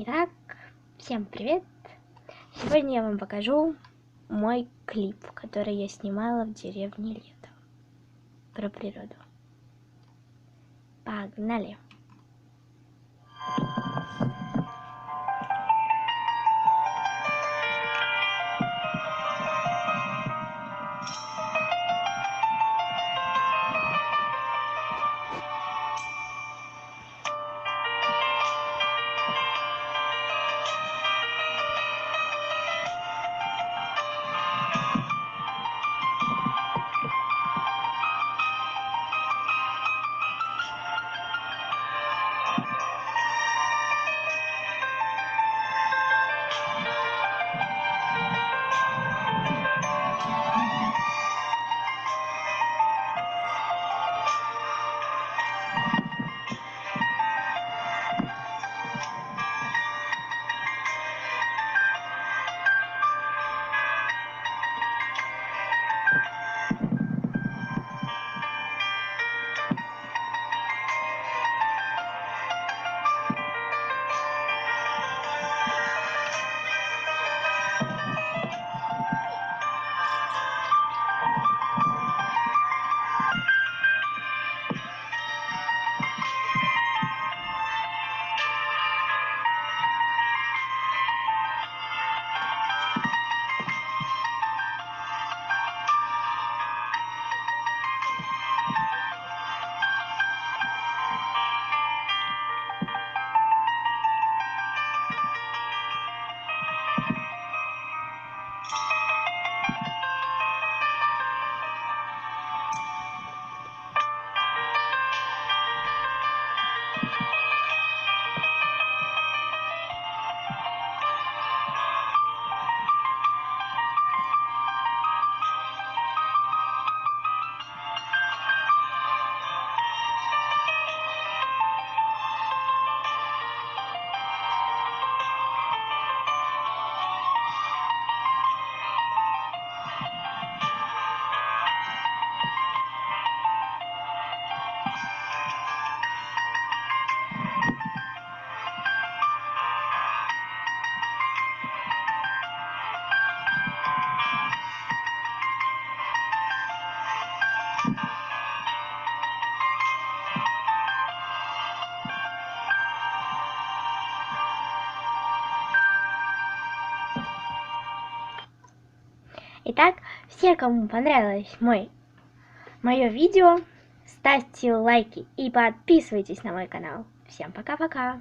Итак, всем привет! Сегодня я вам покажу мой клип, который я снимала в деревне Лето. Про природу. Погнали! Итак, все, кому понравилось мое видео, ставьте лайки и подписывайтесь на мой канал. Всем пока-пока!